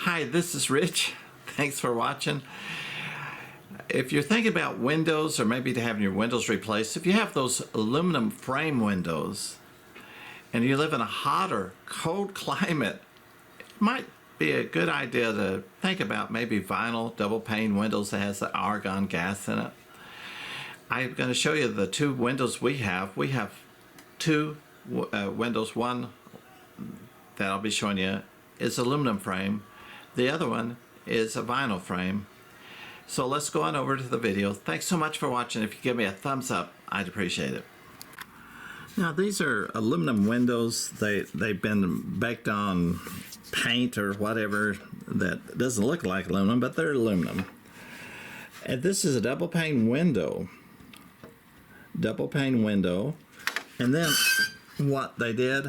Hi, this is Rich. Thanks for watching. If you're thinking about windows or maybe to having your windows replaced, if you have those aluminum frame windows and you live in a hot or cold climate, it might be a good idea to think about maybe vinyl double pane windows that has the argon gas in it. I'm going to show you the two windows we have. We have two windows. One that I'll be showing you is aluminum frame. The other one is a vinyl frame. So let's go on over to the video. Thanks so much for watching. If you give me a thumbs up, I'd appreciate it. Now these are aluminum windows. They've been baked on paint or whatever that doesn't look like aluminum, but they're aluminum. And this is a double pane window. Double pane window. And then what they did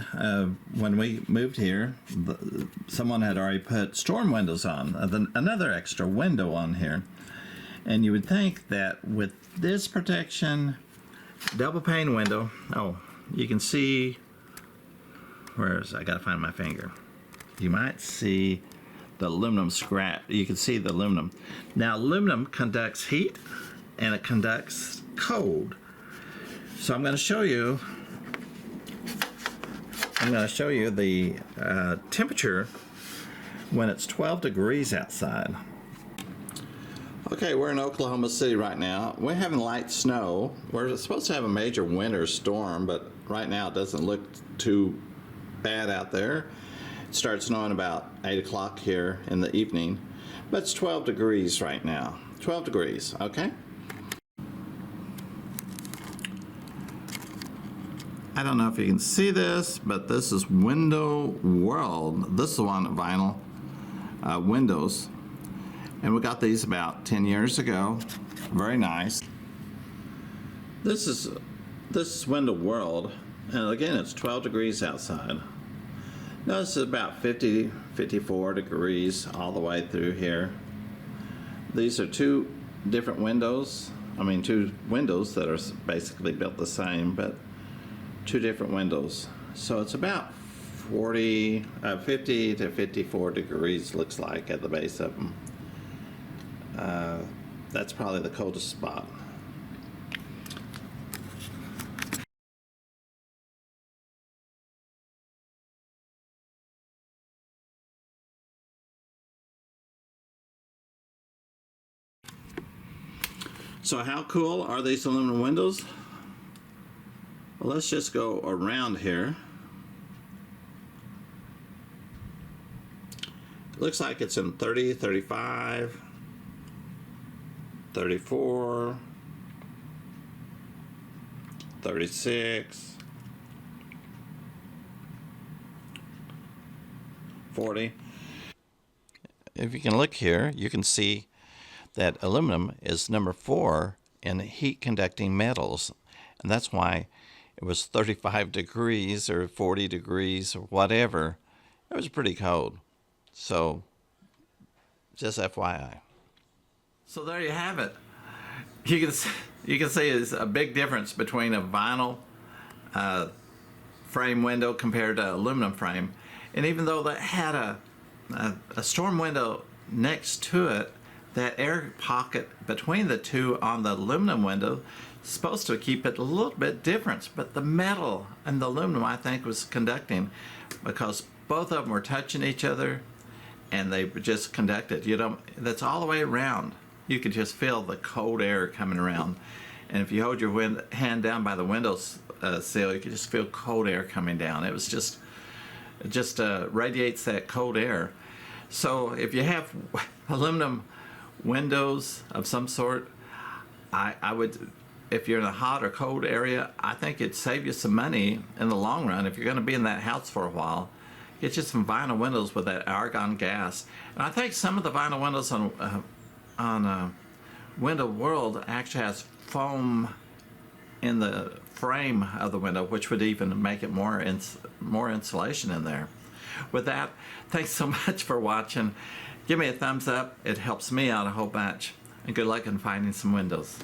when we moved here, someone had already put storm windows on, another extra window on here. And you would think that with this protection, double pane window, oh, you can see, I gotta find my finger. You might see the aluminum scrap. You can see the aluminum. Now aluminum conducts heat and it conducts cold. So I'm gonna show you the temperature when it's 12 degrees outside. Okay, we're in Oklahoma City right now. We're having light snow. We're supposed to have a major winter storm, but right now it doesn't look too bad out there. It starts snowing about 8 o'clock here in the evening, but it's 12 degrees right now. 12 degrees, okay? I don't know if you can see this, but this is Window World. This is one vinyl windows. And we got these about 10 years ago. Very nice. This is Window World. And again, it's 12 degrees outside. Now this is about 50, 54 degrees all the way through here. These are two different windows. I mean, two windows that are basically built the same, but two different windows. So it's about 50 to 54 degrees looks like at the base of them. That's probably the coldest spot. So how cool are these aluminum windows? Well, let's just go around here. It looks like it's in 30, 35, 34, 36, 40. If you can look here, you can see that aluminum is number 4 in heat conducting metals. And that's why it was 35 degrees or 40 degrees or whatever. It was pretty cold. So, just FYI. So there you have it. You can see it's a big difference between a vinyl frame window compared to aluminum frame. And even though that had a storm window next to it, that air pocket between the two on the aluminum window is supposed to keep it a little bit different. But the metal and the aluminum, I think, was conducting because both of them were touching each other and they just conducted. That's all the way around. You could just feel the cold air coming around. And if you hold your hand down by the window sill, you could just feel cold air coming down. It just radiates that cold air. So if you have aluminum windows of some sort, I would, if you're in a hot or cold area, I think it'd save you some money in the long run. If you're going to be in that house for a while, get you some vinyl windows with that argon gas. And I think some of the vinyl windows on Window World actually has foam in the frame of the window, which would even make it more insulation in there. With that, thanks so much for watching. Give me a thumbs up. It helps me out a whole bunch. And good luck in finding some windows.